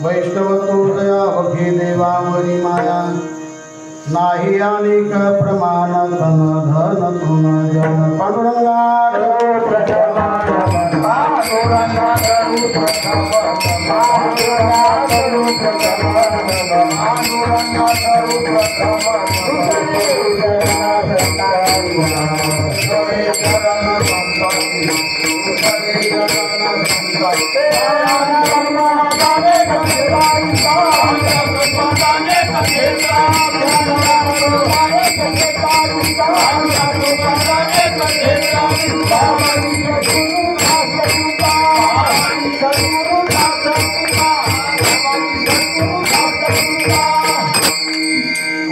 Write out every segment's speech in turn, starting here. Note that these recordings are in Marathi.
वैष्णवतो दयावघे देवावरी माया नाही अनेक प्रमाण धन धन तुन जन पांडुरंगा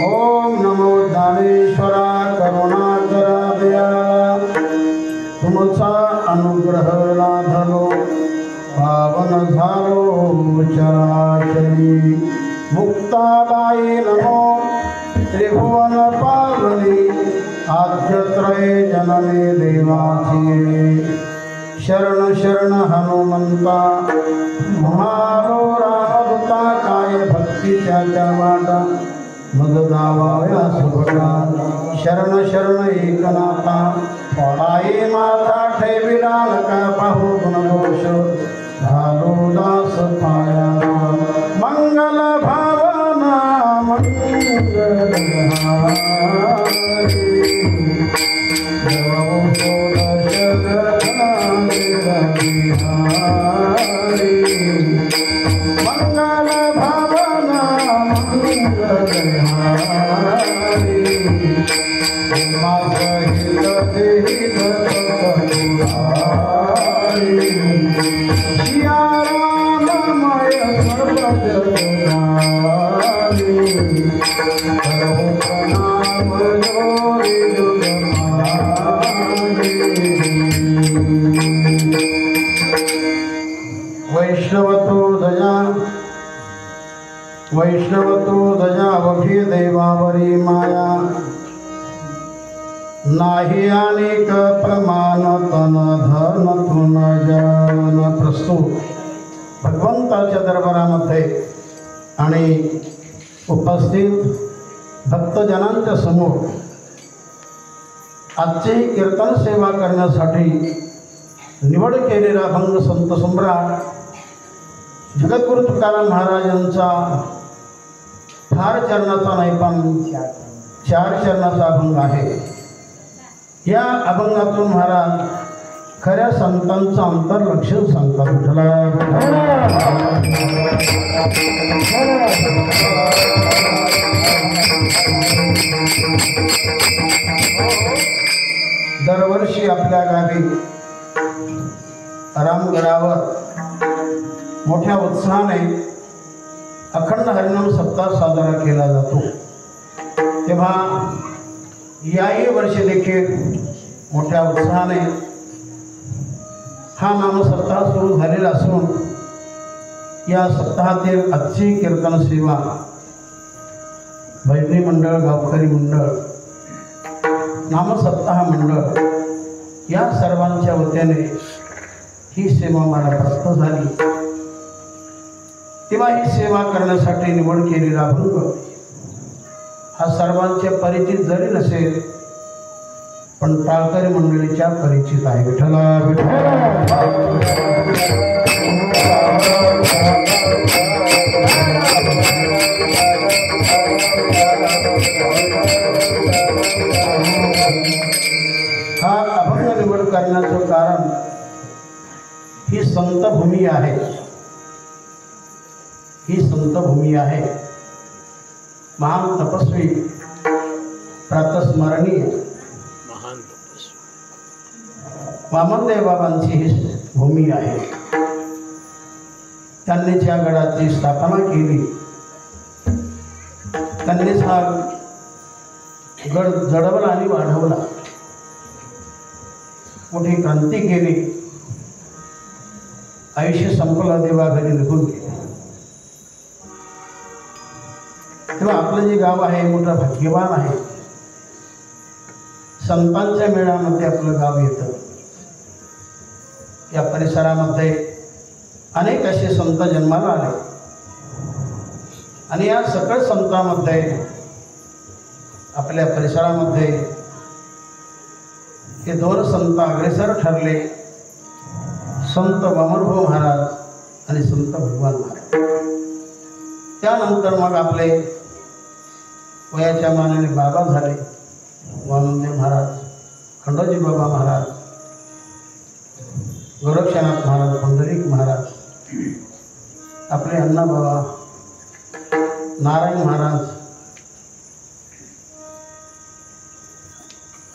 ओम नमो ज्ञानेश्वरा करुणाकरा दयाळा तुमचा अनुग्रह लाधलो पावन झालो चराचरी मुक्ताबाई नमो त्रिभुवन पावनी आद्यत्रय जनने देवाची शरण शरण हनुमंता महालो रामदूता काय भक्तीच्या वाटा मग दावाया सुभटा शरण शरण एकनाथा पडाई माता ठेविला नका पाहू गुणदोष झालो दास पाया मंगल भावना मंगल मंगल भावना वैष्णवतो दयावघे देवावरी माया नाही अनेक प्रमाण तन धन तुन जन प्रस्तुत भगवंताच्या दरबारामध्ये आणि उपस्थित भक्तजनांच्या समोर आजची कीर्तन सेवा करण्यासाठी निवड केलेला अभंग संत सम्राट जगद्गुरु तुकाराम महाराजांचा फार चरणाचा नाही पण 4 चरणाचा अभंग आहे। या अभंगातून महाराज खऱ्या संतांचं अंतर्लक्षण सांगतात। दरवर्षी आपल्या गावी रामगडावर मोठ्या उत्साहाने अखंड हरिनाम सप्ताह साजरा केला जातो। तेव्हा याही वर्षी देखील मोठ्या उत्साहाने हा नाम सप्ताह सुरू झालेला असून या सप्ताहातील आजची कीर्तन सेवा भजनी मंडळ, गावकरी मंडळ, नामसप्ताह मंडळ या सर्वांच्या वतीने ही सेवा मला प्राप्त झाली। तेव्हा ही सेवा करण्यासाठी निवड केलेला अभंग हा सर्वांच्या परिचित जरी नसेल पण टाळकरी मंडळीच्या परिचित आहे। विठ्ठला हा अभंग निवड करण्याचं कारण ही संत भूमी आहे। ही संत भूमी आहे। महान तपस्वी प्रातस्मरणीय महान तपस्वी वामनदेव बाबांची ही भूमी आहे। त्यांनीच या गडाची स्थापना केली। त्यांनीच हा गड जडवला आणि वाढवला, मोठी क्रांती केली। आयुष्य संपलं, देवा घरी निघून गेले। तेव्हा आपलं जे गाव आहे मोठं भाग्यवान आहे। संतांच्या मेळामध्ये आपलं गाव येतं। या परिसरामध्ये अनेक असे संत जन्माला आले। आणि या सकळ संतांमध्ये आपल्या परिसरामध्ये हे दोन संत अग्रेसर ठरले, संत वामनभाऊ महाराज आणि संत भगवान महाराज. त्यानंतर मग आपले वयाच्या मानाने बाबा झाले वामनदेव महाराज, खंडोजी बाबा महाराज, गोरक्षनाथ महाराज, पंढरीक महाराज, आपले अण्णाबाबा, नारायण महाराज,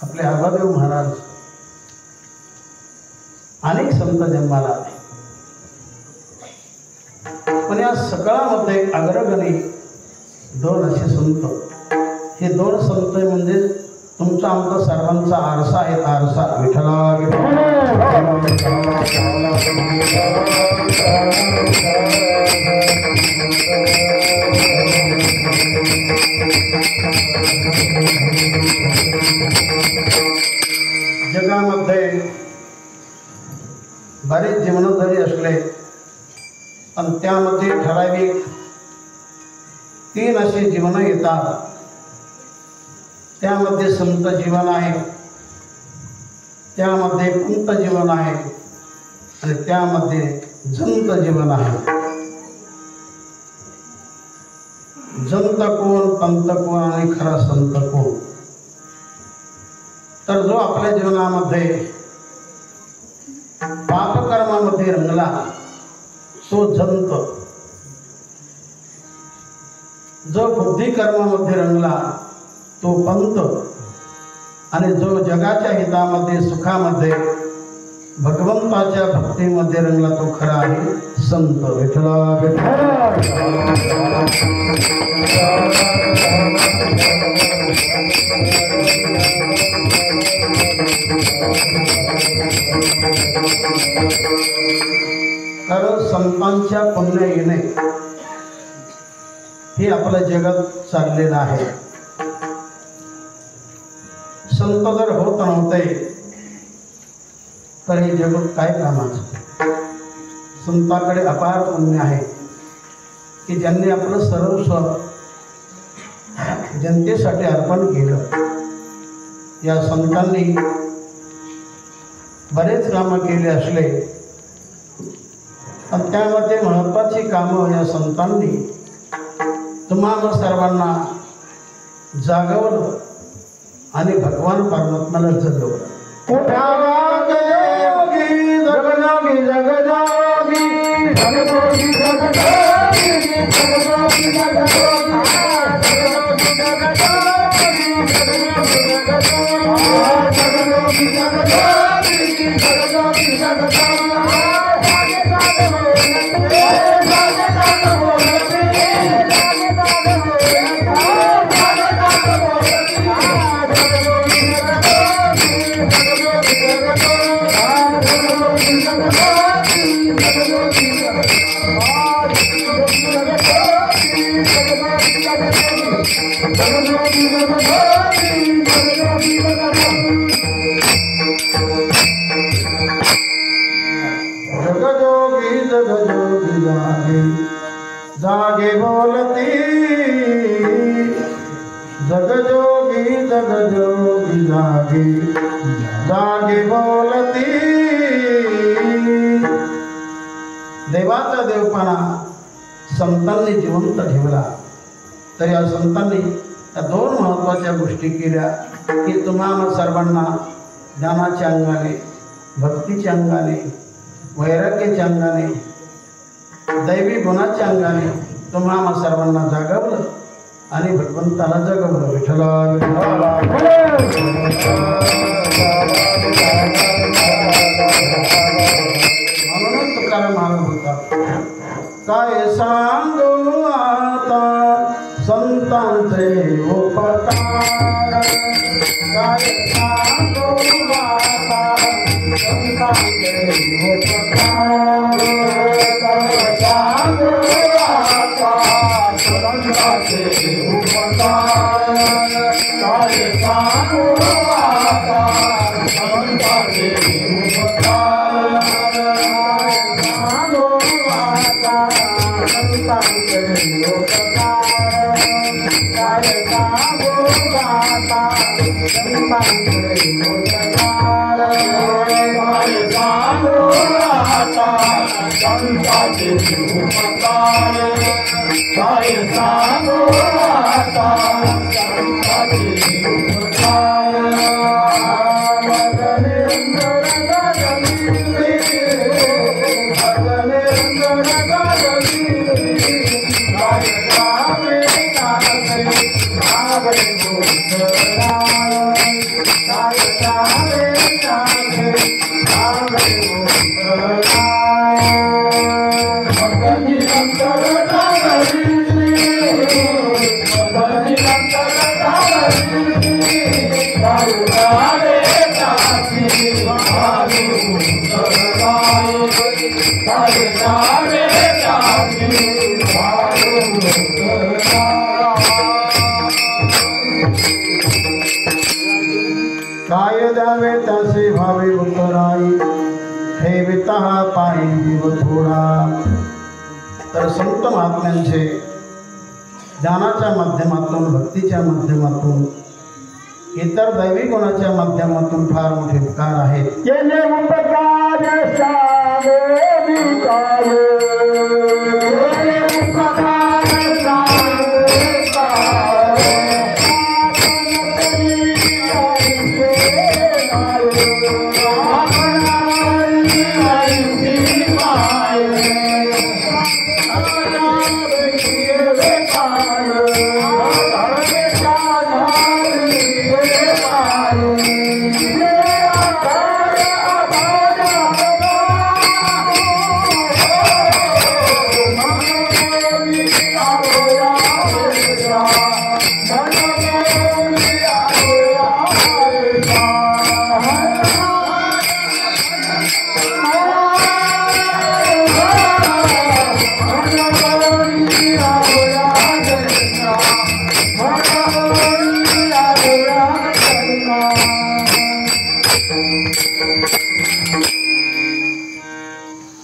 आपले आबादेव महाराज, अनेक संत जन्माला आले. पण या सगळ्यामध्ये अग्रगणी दोन असे संत, हे दोन संत म्हणजे तुमचा आमचा सर्वांचा आरसा आहे. आरसा विठ्ठला जगामध्ये बरेच जीवन जरी असले पण त्यामध्ये ठराविक 3 असे जीवन येतात. त्यामध्ये संत जीवन आहे, त्यामध्ये पंत जीवन आहे आणि त्यामध्ये जंत जीवन आहे. जंत कोण, पंत कोण आणि खरा संत कोण? तर जो आपल्या जीवनामध्ये पापकर्मामध्ये रंगला तो जंत, जो बुद्धिकर्मामध्ये रंगला तो पंत आणि जो जगाच्या हितामध्ये सुखामध्ये भगवंताच्या भक्तीमध्ये रंगला तो खरा आहे संत. विठ्ठला कारण संतांच्या पुण्य येणे हे आपल्या जगात चाललेलं आहे. संत जर होत नव्हते तर हे जगत काय कामाचं? संतांकडे अपार पुण्य आहे की ज्यांनी आपलं सर्वस्व जनतेसाठी अर्पण केलं. या संतांनी बरेच कामं केले असले पण त्यामध्ये महत्त्वाची कामं या संतांनी तुम्हाला सर्वांना जागवलं आणि भगवान परमात्म्याला जगवलं. जगजागी जगजागी जगजागी जागे बोलती जगजोगी जगजोगी जागे जागे बोलती. देवाचा देवपणा संतांनी जिवंत ठेवला. तर या संतांनी या 2 महत्त्वाच्या गोष्टी केल्या की तुम्हाला सर्वांना ज्ञानाच्या अंगाने, भक्तीच्या अंगाने, वैराग्याच्या अंगाने, दैवी गुणाच्या अंगाने तुम्हाला सर्वांना जागवलं आणि भगवंताला जगवलं. विठ्ठला म्हणून तुकाराम महाराज होता काय सांगू आता संतांचे उपकार, काय सांगू आता संतांचे उपकार, काय सांगू आता संतांचे उपकार, काय सांगू आता संतांचे उपकार, सांगू आता संतांचे उपकार. काय द्यावे तसे भावे उतराई ठेविता पायी जीव थोडा. तर संत महात्म्यांचे ज्ञानाच्या माध्यमातून भक्तीच्या माध्यमातून इतर दैवी गुणाच्या माध्यमातून फार मोठे उपकार आहेत. केले उपकार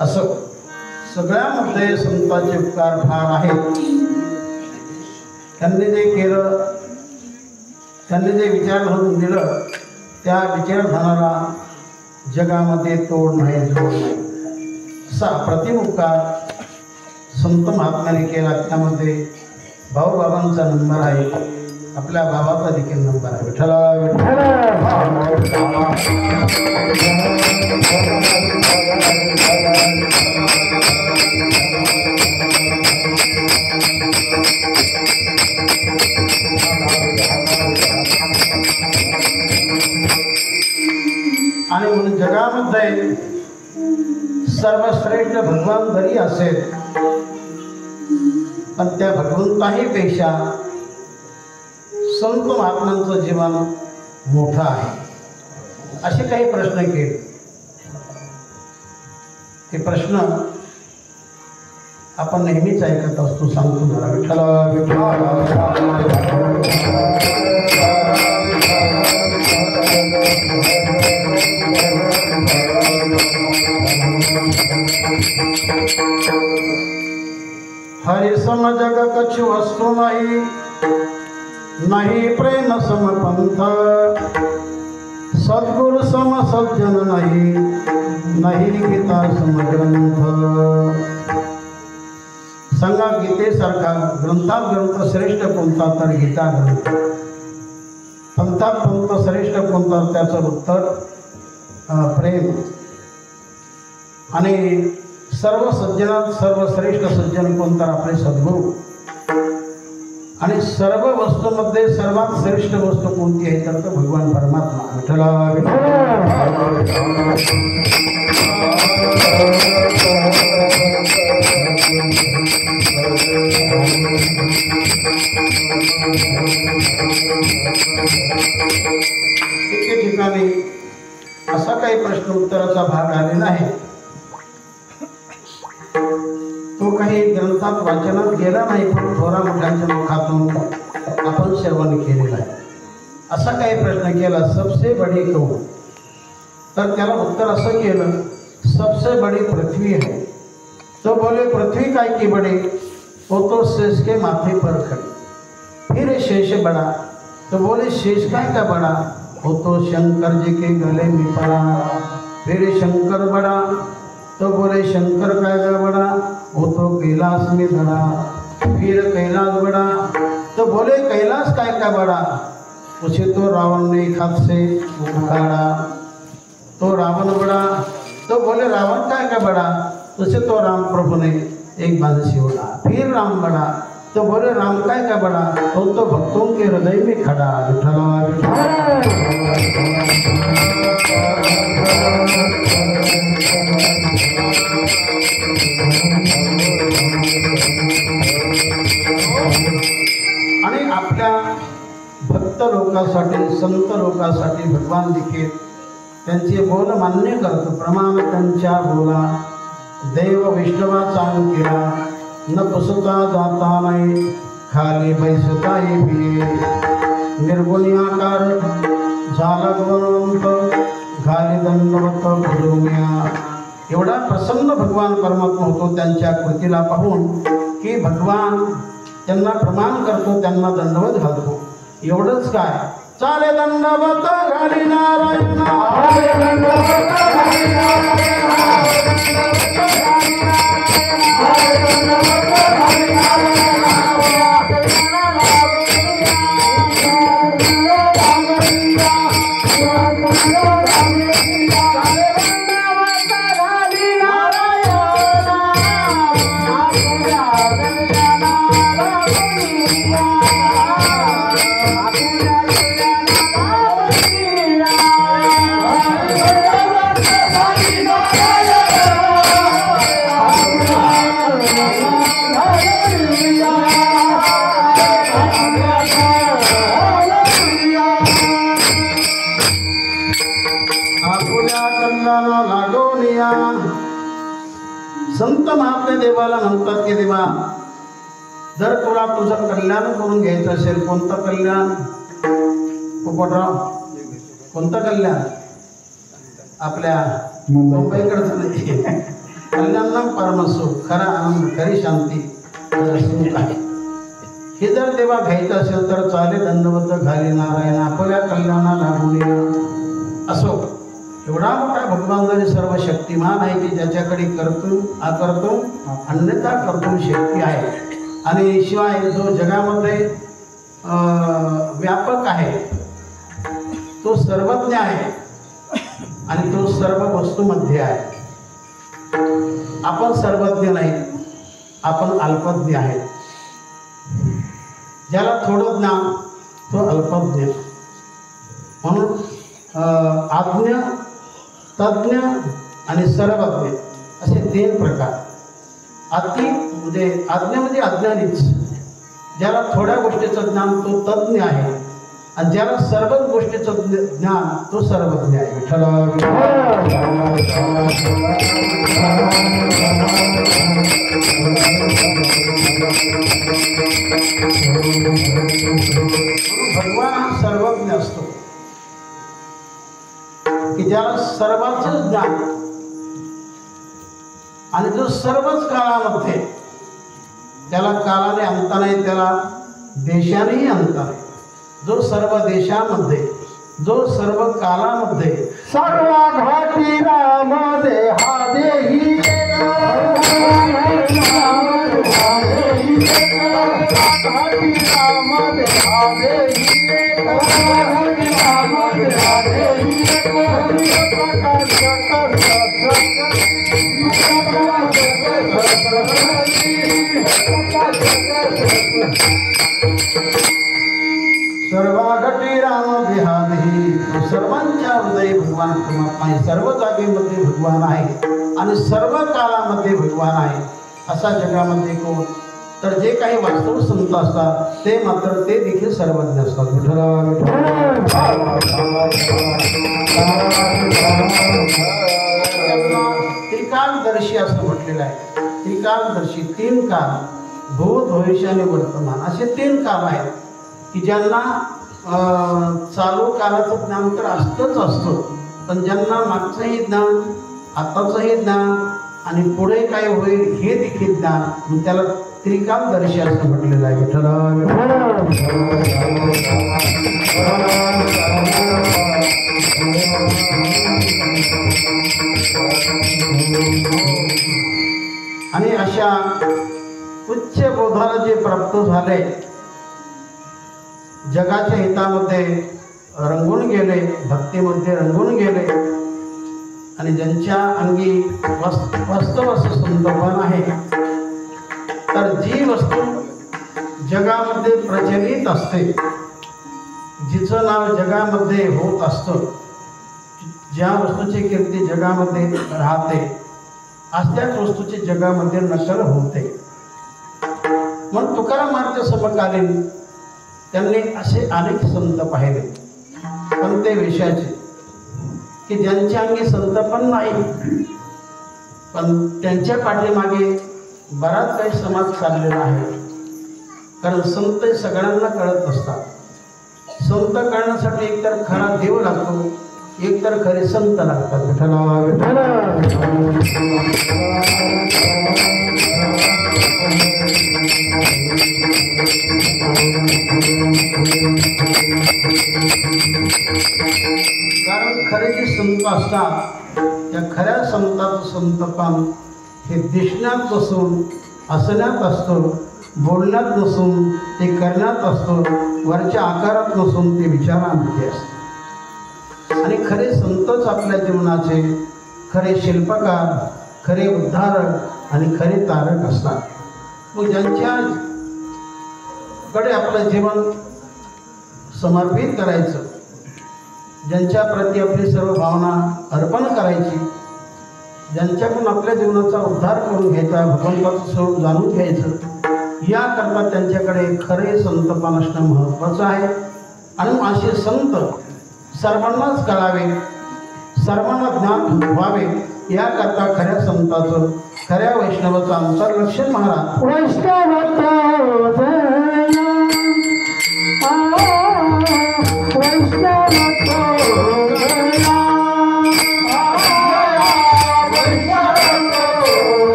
असं सगळ्यामध्ये संतांचे उपकार फार आहेत. त्यांनी जे केलं, त्यांनी जे विचार घडून दिलं, त्या विचारधानाला जगामध्ये तोड नाही, जोड नाही. असा अप्रतिम उपकार संत महात्म्याने केला. त्यामध्ये भाऊबाबांचा नंबर आहे, आपल्या बाबाचा देखील नंबर आहे. विठ्ठला आणि म्हणून जगामध्ये सर्वश्रेष्ठ भगवान जरी असेल, पण त्या भगवंताही पेक्षा संत महात्म्यांचं जीवन मोठं आहे. असे काही प्रश्न केले. ते प्रश्न आपण नेहमीच ऐकत असतो. सांगतो मला विठ्ठला हरि सम जग कछु वस्तु नहीं, नहीं प्रेम सम पंथ, सद्गुरु सम सज्जन नहीं, नहीं गीता सम ग्रंथ. सांगा गीतेसारखा ग्रंथात ग्रंथ श्रेष्ठ कोणता, तर गीता ग्रंथ. पंथात पंथ श्रेष्ठ कोणता, त्याचं उत्तर प्रेम. आणि सर्व सज्जनात सर्वश्रेष्ठ सज्जन कोणता, आपले सद्गुरू. आणि सर्व वस्तूमध्ये सर्वात श्रेष्ठ वस्तू कोणती आहे, तर तो भगवान परमात्मा. विठ्ठला एके ठिकाणी असा काही प्रश्न उत्तराचा भाग आलेला आहे. तो काही ग्रंथात वाचनात गेला नाही, पण थोरा मोठ्यांच्या मुखातून आपण श्रवण केलेला आहे. असा काही प्रश्न केला, सबसे बडी कौन. तर त्याला उत्तर असं केलं, सबसे बड़ी पृथ्वी है. तो बोले पृथ्वी काय की बड़ी, वो तो शेष के माथे पर खड़ी. फिर शेष बड़ा, तो बोले शेष काय का बड़ा, हो तो शंकर जी के गले में पड़ा। फिर शंकर बड़ा, तो बोले शंकर काय का बड़ा, हो तो कैलाश में धरा। फिर कैलाश बड़ा, तो बोले कैलाश काय का बड़ा, उसे तो रावण ने एक हाथ से उखाड़ा। तो रावण बड़ा, तो बोले रावण काय का बड़ा, उसे तो राम प्रभु ने एक बाण से उड़ा। फिर राम बड़ा, तो बोले राम काय का बड़ा, तो भक्तों के हृदय में खड़ा। आणि आपल्या भक्त लोकांसाठी, संत लोकांसाठी भगवान देखील त्यांचे बोल मान्य करतो। प्रमाण त्यांच्या बोला, देव विष्णवाचा केला, न पुसता जाता नाही, खाली बैसताही बिये। निर्गुणी आकार झाला गुणवंत, घाली दंडवत भुलुम्या। एवढा प्रसन्न भगवान परमात्मा होतो त्यांच्या कृतीला पाहून की भगवान त्यांना प्रमाण करतो, त्यांना दंडवत घालतो। एवढंच काय, चाले दंडवत घाली नारायण, संत महात्मे देवाला म्हणतात की देवा, जर तुला तुझं कल्याण करून घ्यायचं असेल, कोणतं कल्याण पोपटराव, कोणतं कल्याण? आपल्या मुंबईकडचं नाही, कल्याण परमसुख, खरा आनंद, खरी शांती, सुख आहे। हे जर देवा घ्यायचं असेल तर चाले दंडवत घाली नारायण, आपल्या कल्याणा लागून असो। एवढा मोठा भगवान जरी सर्व शक्तिमान आहे की ज्याच्याकडे करतो अकर्तो अन्यथा कर्तुम शक्ती आहे, आणि शिवाय जो जगामध्ये व्यापक आहे, तो सर्वज्ञ आहे आणि तो सर्व वस्तूमध्ये आहे। आपण सर्वज्ञ नाही, आपण अल्पज्ञ आहे। ज्याला थोडं ज्ञान तो अल्पज्ञ। म्हणून आज्ञ, तज्ञ आणि सर्वज्ञ असे 3 प्रकार। अति म्हणजे आज्ञा म्हणजे अज्ञानीच, ज्याला थोड्या गोष्टीचं ज्ञान तो तज्ञ आहे, आणि ज्याला सर्वच गोष्टीचं ज्ञान तो सर्वज्ञ आहे। भगवान हा सर्वज्ञ असतो की ज्याला सर्वांचं ज्ञान, आणि जो सर्वच काळामध्ये, त्याला काळाने अंत नाही, त्याला देशानेही अंत नाही, जो सर्व देशामध्ये, जो सर्व कालामध्ये, सर्व घाटी राम देहा देही, घाटी राम देहा देही, सर्वाघटी राम देहादेही, सर्वांच्या हृदय भगवान परमात्मा आहे, सर्व जागेमध्ये भगवान आहे आणि सर्व काळामध्ये भगवान आहे। असा जगामध्ये कोण, तर जे काही वास्तव संत असतात ते मात्र ते देखील सर्वज्ञ असतात। त्रिकालदर्शी असं म्हटलेलं आहे। त्रिकालदर्शी, 3 काल, भूत भविष्य आणि वर्तमान असे 3 काल आहेत की ज्यांना चालू कालाचं ज्ञान तर असतं, पण ज्यांना मागचंही ज्ञान, आताचंही ज्ञान आणि पुढे काय होईल हे देखील ज्ञान, त्याला त्रिकालदर्शी असं म्हटलेलं आहे. आणि अशा उच्च बोधाला जे प्राप्त झाले, जगाच्या हितामध्ये रंगून गेले, भक्तीमध्ये रंगून गेले आणि ज्यांच्या अंगी वास्तव असं संतपण आहे, तर जी वस्तू जगामध्ये प्रचलित असते, जिचं नाव जगामध्ये होत असतं, ज्या वस्तूची कीर्ती जगामध्ये राहते, अशाच वस्तूची जगामध्ये नकल होते. मग तुकाराम महाराज समकालीन त्यांनी असे अनेक संत पाहिले, पण ते विषयाचे की ज्यांच्या अंगी संतपण नाही, पण त्यांच्या पाठीमागे बराच काही समाज चाललेला आहे. कारण संत सगळ्यांना कळत असतात. संत कळण्यासाठी एकतर खरा देव लागतो, एकतर खरे संत लागतात. कारण खरे जे संत असतात, त्या खऱ्या संताचं संतपण हे दिसण्यात नसून असण्यात असतं, बोलण्यात नसून ते करण्यात असतं, वरच्या आकारात नसून ते विचारांमध्ये असतं. आणि खरे संतच आपल्या जीवनाचे खरे शिल्पकार, खरे उद्धारक आणि खरे तारक असतात. मग ज्यांच्याकडे आपलं जीवन समर्पित करायचं, ज्यांच्या प्रती आपली सर्व भावना अर्पण करायची, ज्यांच्याकडून आपल्या जीवनाचा उद्धार करून घ्यायचा, भगवंताचं स्वरूप जाणून घ्यायचं, याकरता त्यांच्याकडे खरे संतपण असणं महत्त्वाचं आहे. आणि असे संत सर्वांनाच कळावे, सर्वांना ज्ञान व्हावे, याकरता खऱ्या संताचं, खऱ्या वैष्णवाचं अंतर्लक्षण महाराज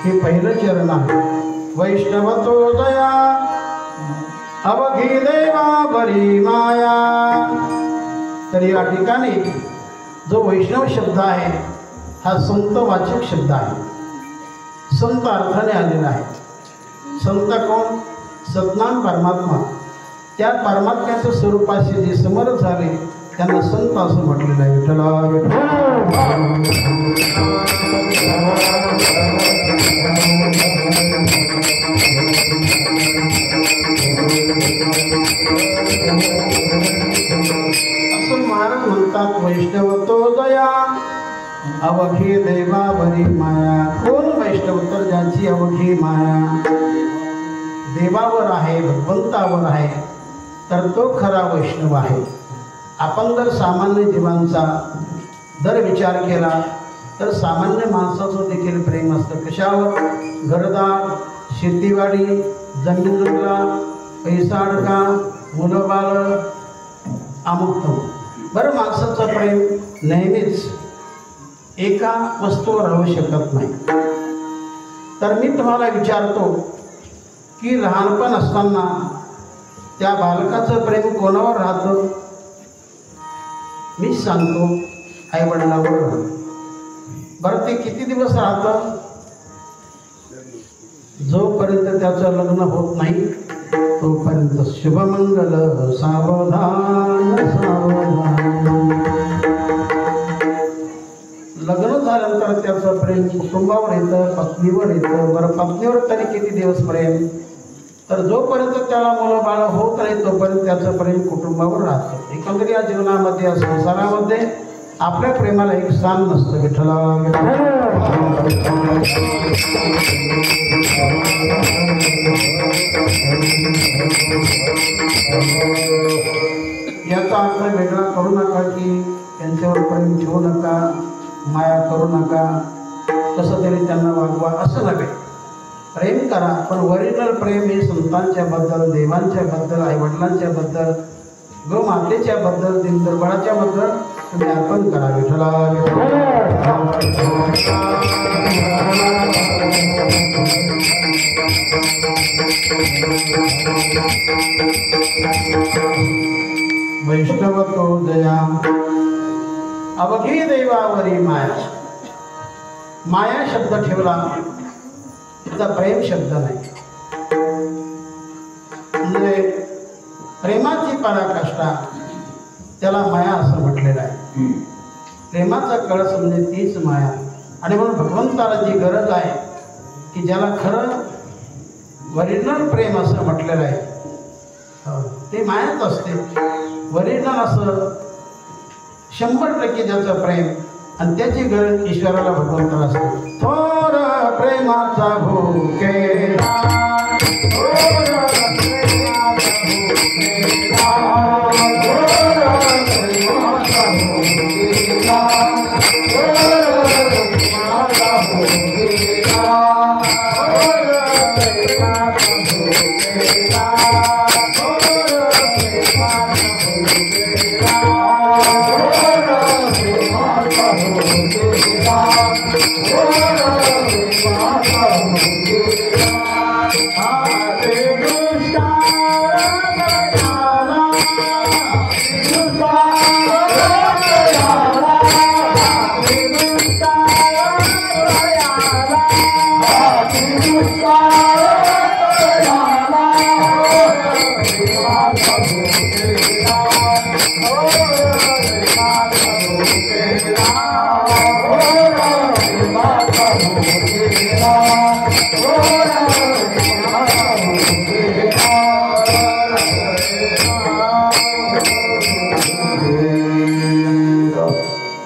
हे पहिलं चरण आहे. वैष्णवतो दया अवघी देवा बरी माया. तर या ठिकाणी जो वैष्णव शब्द आहे हा संतवाचक शब्द आहे. संत अर्थाने आलेला आहे. संत कोण? सद्नाम परमात्मा. त्या परमात्म्याच्या स्वरूपाशी जे समर्थ झाले त्यांना संत असं म्हटलेलं आहे. असं महाराज म्हणतात, वैष्णवतो दया अवघी देवा बरी माया. कोण वैष्णव? तर ज्याची अवघी माया देवावर आहे, भगवंतावर आहे, तर तो खरा वैष्णव आहे. आपण जर सामान्य जीवांचा जर विचार केला तर सामान्य माणसाचं देखील प्रेम असतं. कशावर? घरदार, शेतीवाडी, जमीन जंगला, पैसा अडका, मुलं बाळ, अमुक बरं. माणसाचं प्रेम नेहमीच एका वस्तूवर राहू शकत नाही. तर मी तुम्हाला विचारतो की लहानपण असताना त्या बालकाचं प्रेम कोणावर राहतं? मीच सांगतो, आईवडिलांवर. बरं ते किती दिवस राहतं? जोपर्यंत त्याचं लग्न होत नाही तोपर्यंत शुभमंगल सावधान सावधान. लग्न झाल्यानंतर त्याचं प्रेम कुटुंबावर येतं, पत्नीवर येतं. बरं पत्नीवर तरी किती दिवस प्रेम? तर जोपर्यंत त्याला मुलं बाळ होत नाही तोपर्यंत त्याचं प्रेम कुटुंबावर राहतं. एकंदरीत या जीवनामध्ये या संसारामध्ये आपल्या प्रेमाला एक स्थान नसतं. विठ्ठला याचा अर्थ वेगळा करू नका की त्यांच्यावर प्रेम ठेवू नका, माया करू नका, कसं तरी त्यांना वागवा असं नव्हे. प्रेम करा, पण ओरिजिनल प्रेम हे संतांच्या बद्दल, देवांच्या बद्दल, आईवडिलांच्या बद्दल, गोमातेच्या बद्दल, दिनदरबाराच्या बद्दल तुम्ही अर्पण करा. विठ्ठला वैष्णव तो दया अवघी देवावरी माया. माया शब्द ठेवला, त्याचा प्रेम शब्द नाही. म्हणजे प्रेमाची पराकाष्ठा त्याला माया असं म्हटलेलं आहे. प्रेमाचा कळस म्हणजे तीच माया. आणि म्हणून भगवंताला जी गरज आहे की ज्याला खरं ओरिजिनल प्रेम असं म्हटलेलं आहे ते मायाच असते. ओरिजिनल असं 100% ज्याचं प्रेम आणि त्याची गरज ईश्वराला भगवंताला असते. थोर प्रेमाचा भूकेला, थोर प्रेमाचा भूकेला, थोर प्रेमाचा भूकेला, थोर प्रेमाचा भूकेला, थोर प्रेमाचा भूकेला, थोर प्रेमाचा भूकेला,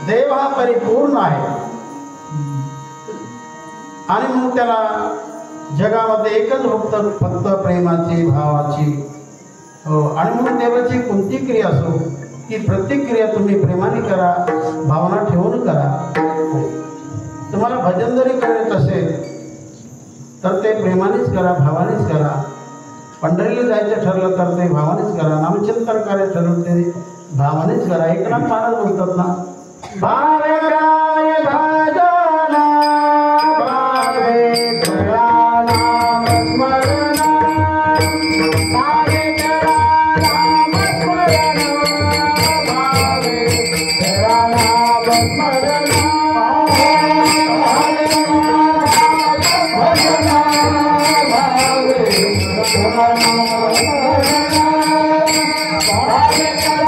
देव हा परिपूर्ण आहे. आणि म्हणून त्याला जगामध्ये एकच फक्त प्रेमाची, भावाची. आणि म्हणून देवाची कोणती क्रिया असो ती प्रत्येक क्रिया तुम्ही प्रेमाने करा, भावना ठेवून करा. तुम्हाला भजन जरी करायचं असेल तर ते प्रेमानेच करा, भावानेच करा. पंढरीला जायचं ठरलं तर ते भावानेच करा. नामचिंतन करायचं ठरलं ते भावानेच करा. एकनाथ महाराज बोलतात ना, भावे काय भजना, भावे करा नाम स्मरण, भावे करा नाम स्मरण, भावे करा नाम स्मरण, भावे भजना, भावे करा नाम स्मरण, भावे करा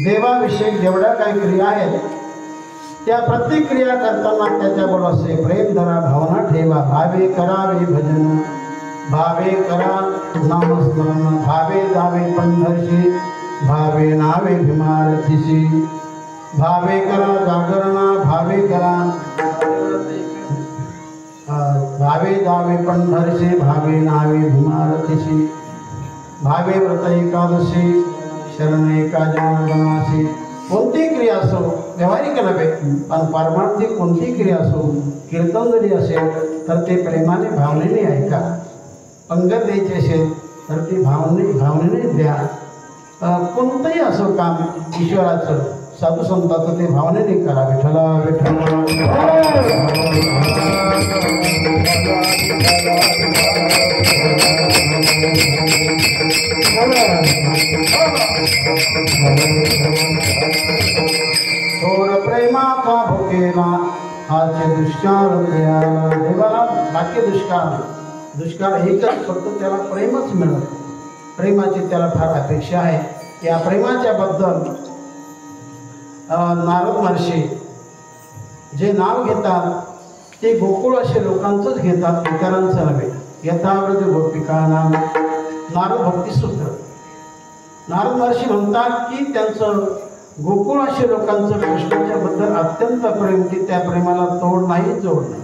देवाविषयी जेवढ्या काही क्रिया आहेत त्या प्रतिक्रिया करताना त्याच्या बोलासे प्रेम धरा, भावना ठेवा, भावे करावे भजन, भावे करा नामस्मरण, भावे जावे पंढरशी, भावे नावे भीमारतीशी, भावे करा जागरणा, भावे करा भावे जावे पंढरशी, भावे नावे भीमारतीशी, भावे व्रत एकादशी, शरण एका जनार्दनाशी. कोणती क्रिया असो, व्यावहारिक नव्हे पण पारमार्थिक कोणती क्रिया असो, कीर्तन जरी असेल तर ते प्रेमाने भावनेने ऐका, पंगत द्यायची असेल तर ती भावनेने द्या. कोणतंही असो काम ईश्वराचं, साधू संताचं, ते भावनेने करा. विठ्ठला विठ्ठला थोर प्रेमाचा भुकेला हाचे दुष्काळ मिळाला. देवाला बाकी दुष्काळ एकच, फक्त त्याला प्रेमच मिळत. प्रेमाची त्याला फार अपेक्षा आहे. या प्रेमाच्या बद्दल नारद महर्षी जे नाव घेतात ते गोकुळ असे लोकांचंच घेतात, इतरांचं नव्हे. यथाव्रज गोपिका नाम नारद भक्तीसूत्र. नारद महर्षी म्हणतात की त्यांचं गोकुळ असे लोकांचं कृष्णाच्या बद्दल अत्यंत प्रेम, की त्या प्रेमाला तोड नाही जोड नाही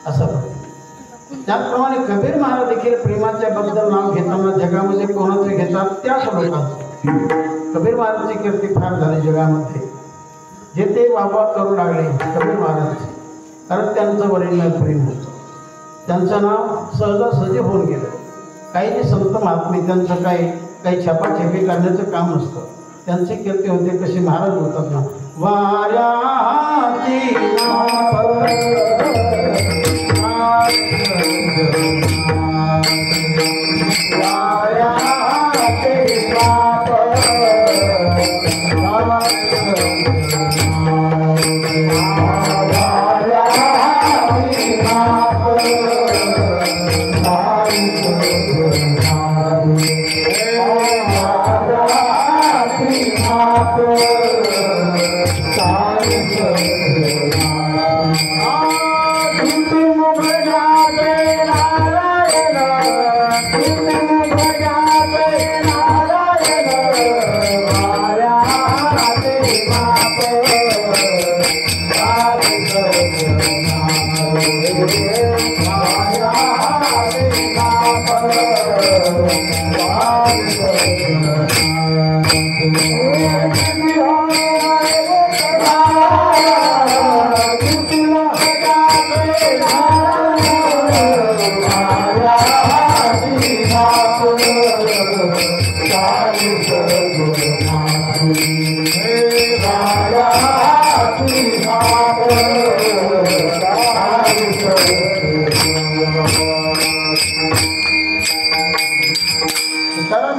असं प्रेम. त्याचप्रमाणे कबीर महाराज देखील प्रेमाच्या बद्दल नाव घेताना जगामध्ये कोणाचे घेतात, त्याच लोकांचं. कबीर महाराजची कीर्ती फार झाली जगामध्ये, जे ते वाहवा करू लागले कबीर महाराजचे, कारण त्यांचं वरील प्रेम होतं. त्यांचं नाव सहजासहजी होऊन गेलं. काही जे संत महात्मे त्यांचं काही छापाछेपी करण्याचं काम नसतं, त्यांची कीर्ती होते. कशी महाराज होतात ना, वाऱ्याची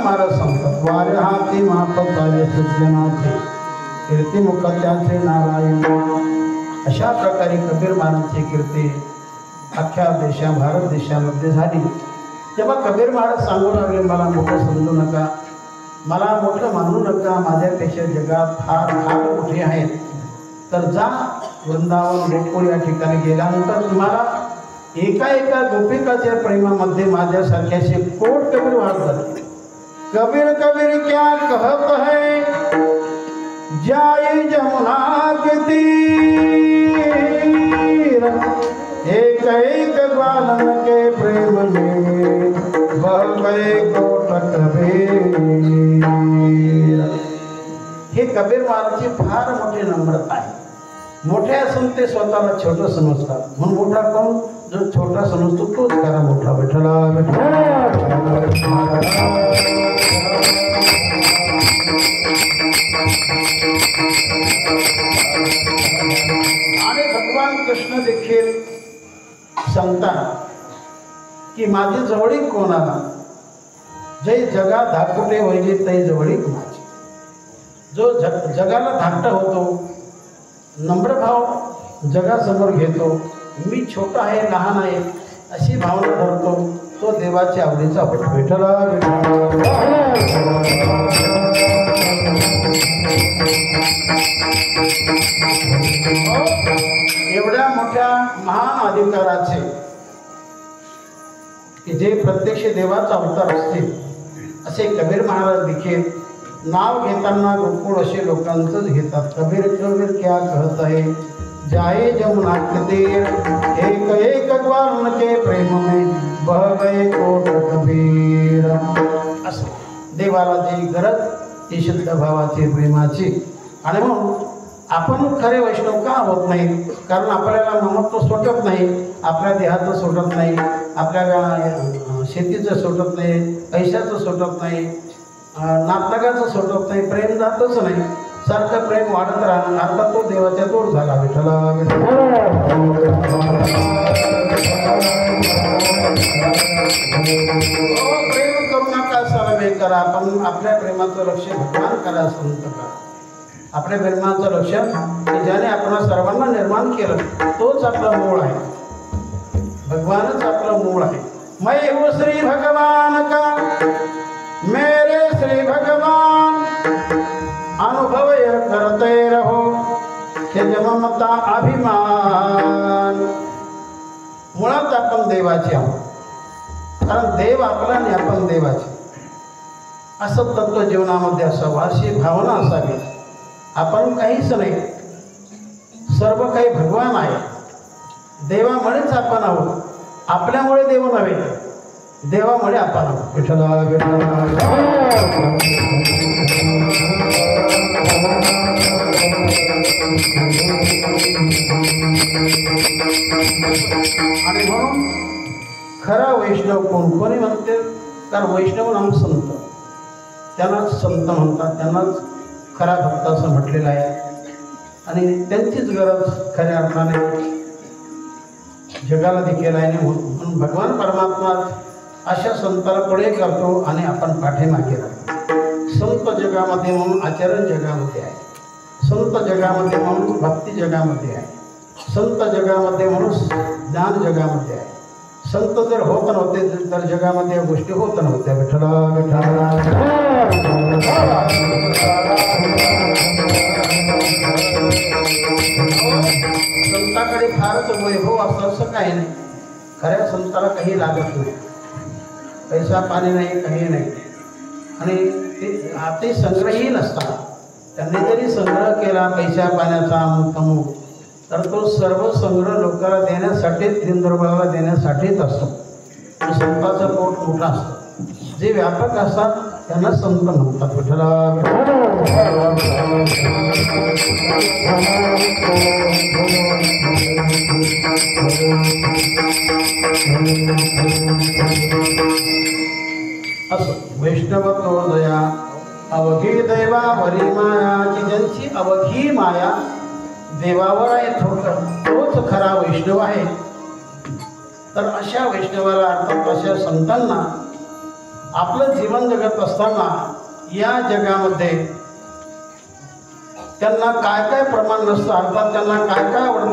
महाराज सांगतात, वारे हाती माप झाले सज्जनाचे, कीर्ती मुखात्याचे नारायण. अशा प्रकारे कबीर महाराजची कीर्ती अख्ख्या भारत देशामध्ये झाली. तेव्हा कबीर महाराज सांगू लागले, मला मोठं समजू नका, मला मोठं मानू नका, माझ्यापेक्षा जगात फार मोठे आहेत. तर जा वृंदावन गोकुळ या ठिकाणी गेल्यानंतर तुम्हाला एका गोपिकाच्या प्रेमामध्ये माझ्यासारख्याचे कोट कबीर वाढतात. कबीर कबीर क्या कहत है, जाई जमुना के तीर, एक ग्वालन के प्रेम में बह गए कोट कबीर. हे कबीर महाराजची फार मोठी नम्रता आहे. मोठे असून ते स्वतःला छोटं समजतात, म्हणून मोठा कोण, जो छोटा समजतो तोच करा मोठा. विठ्ठला आणि भगवान कृष्ण देखील सांगतात की माझी जवळीक कोणाला, जे जगा धाकुटे वैली ते जवळीक माझी. जो जगाला धाकटा होतो, नम्रभाव जगासमोर घेतो, मी छोटा आहे, लहान आहे अशी भावना धरतो, तो देवाच्या आवडीचा होतो. विठ्ठला एवढ्या मोठ्या महान अधिकाराचे की जे प्रत्यक्ष देवाचा अवतार असतील असे कबीर महाराज देखील नाव घेताना गोकुळ असे लोकांचंच घेतात. कबीर कबीर क्या कहत आहे, जाए जमुना के तीर, एक एक ग्वाल के प्रेम में बह गए कोट कबीर. असं देवाला जी गरज ती शुद्ध भावाची प्रेमाची. आणि म्हणून आपण खरे वैष्णव का होत नाही? कारण आपल्याला ममत्व सुटत नाही, आपल्या देहाचं सुटत नाही, आपल्या शेतीचं सुटत नाही, पैशाचं सुटत नाही, नातलगाचं सुटत नाही, प्रेम जातच नाही. सारखं प्रेम वाढत राहणं. आता तो देवाच्या दूर झाला. विठ्ठला प्रेम करू नका, सर्वे करा, पण आपल्या प्रेमाचं लक्ष भगवान करा, संत करा. आपल्या प्रेमाचं लक्ष की ज्याने आपण सर्वांना निर्माण केलं तोच आपला मूळ आहे, भगवानच आपलं मूळ आहे. मैं हूँ श्री भगवान का, मेरे श्री भगवान अनुभव करते रहो, हे ममता अभिमान. मुळात आपण देवाचे आहोत, कारण देव आपला आणि आपण देवाचे. असं तत्व जीवनामध्ये असावं, अशी भावना असावी. आपण काहीच नाही, सर्व काही भगवान आहे. देवामुळेच आपण आहोत, आपल्यामुळे देव नव्हे, देवामुळे आपण आहोत. विठ्ठला आणि म्हणून खरा वैष्णव कोण? कोणी म्हणते? कारण वैष्णव नाम संत, त्यांनाच संत म्हणतात, त्यांनाच खरा भक्त असं म्हटलेलं आहे. आणि त्यांचीच गरज खऱ्या अर्थाने जगाला देखील आहे. म्हणून भगवान परमात्मा अशा संताला पुढे करतो आणि आपण पाठीमागे राहतो. संत जगामध्ये म्हणून आचरण जगामध्ये आहे, संत जगामध्ये म्हणून भक्ती जगामध्ये आहे, संत जगामध्ये म्हणून ज्ञान जगामध्ये आहे. संत जर होत नव्हते तर जगामध्ये या गोष्टी होत नव्हत्या. विठ्ठला विठ्ठला संताकडे फारच वैभव असं काही नाही. खऱ्या संताला काही लागत नाही, पैसा पाणी नाही, काही नाही. आणि ते संग्रही नसतात. त्यांनी जरी संग्रह केला पैसा पाण्याचा अमुक तमुक, तर तो सर्व संग्रह लोकांना देण्यासाठीच, दिनदुर्बळाला देण्यासाठीच असतो. संताचं पोट मोठं असतं. जे व्यापक असतात त्यांना संत म्हणतात. विठ्ठला असं वैष्णवत्व दया अवघी देवावरी माया, की ज्यांची अवघी माया देवावर आहे तोच खरा वैष्णव आहे. तर अशा वैष्णवाला अर्थात अशा संतांना आपलं जीवन जगत असताना या जगामध्ये त्यांना काय काय प्रमाण नसतं, अर्थात त्यांना काय काय आवडत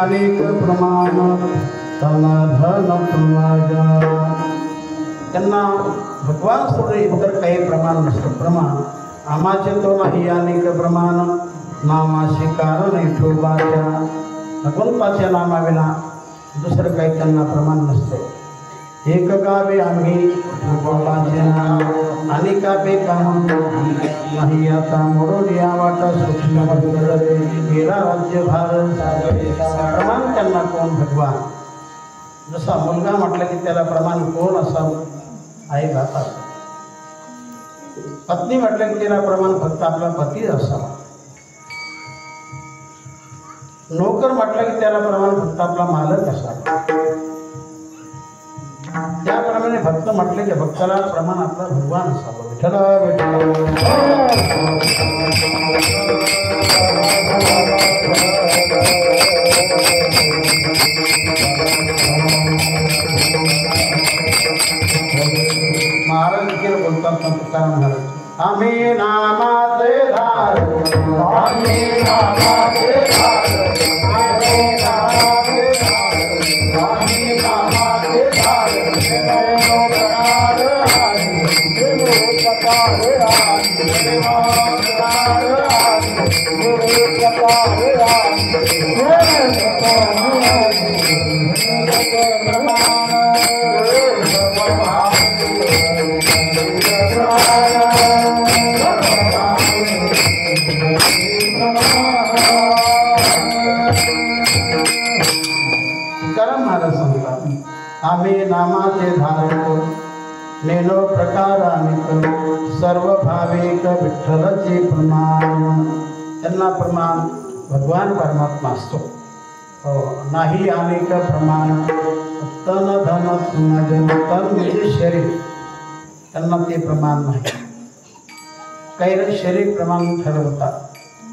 अनेक प्रमाण तन धन माझ्या. त्यांना भगवान सोडून इतर काही प्रमाण नसतं. प्रमाण आमाचे तो नाही अनेक प्रमाण नामाशी कारण ठोबाच्या. भगवंताच्या नामाविना दुसरं काही त्यांना प्रमाण नसतं. एक गावे आम्ही भगवंताचे नाम अनेकापे काम नाही आता मोडून या वाटा सूक्ष्म गेला राज्य भारत. प्रमाण त्यांना कोण भगवान. जसा मुलगा म्हटलं की त्याला प्रमाण कोण असावं आई बाप. पत्नी म्हटलं की तिला प्रमाण फक्त आपला पती असावा. नोकर म्हटलं की त्याला प्रमाण फक्त आपला मालक असावा. त्याप्रमाणे भक्त म्हटले की भक्ताला प्रमाण आपला भगवान असावा. विठ्ठला महाराज देखील बोलतात ना तुकाराम महाराज. आम्ही नामाचे धार आम्ही नामाचे धार आम्ही नामाचे धार आम्ही नामाचे धार देवो प्रकार आदि देवो प्रकार आदि देवो प्रकार आदि देवो प्रकार आम्ही नामाचे धारक नेनो प्रकारानिक सर्व भाविक विठ्ठलाचे प्रमाण. त्यांना प्रमाण भगवान परमात्मा असतो. नाही अनेक प्रमाण तन धन जन तन म्हणजे शरीर. त्यांना ते प्रमाण नाही. काही शरीर प्रमाण ठरवतात.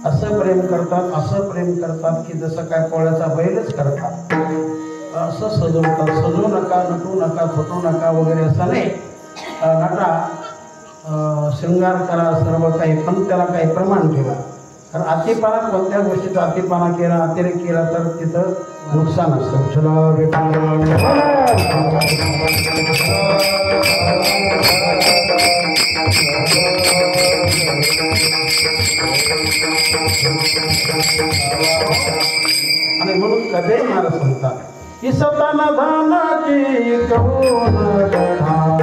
असं प्रेम करतात असं प्रेम करतात की जसं काय पोळ्याचा बैलच करतात. असं सजवतात. सजवू नका नटू नका थोटू नका वगैरे असं नाही. नटा शृंगार करा सर्व काही पण त्याला काही प्रमाण ठेवा. कारण अतिपाना कोणत्या गोष्टीचा अतिपाना केला अतिरेक केला तर तिथं नुकसान असतं. चला आणि म्हणून कबीर महाराज सांगतात की सतन धनाची कौन गढाई.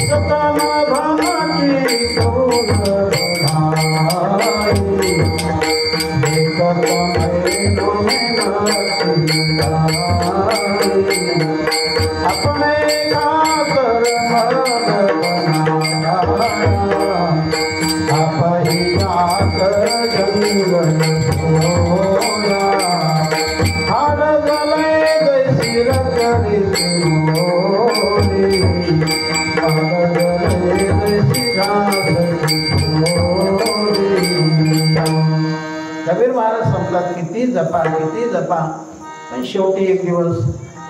सतन धनाची कौन गढाई. देखत मैनो अपने खातर मर्द बनाया. आपही जाकर जंगल सोया. कबीर महाराज सांगतात किती जपा पण शेवटी एक दिवस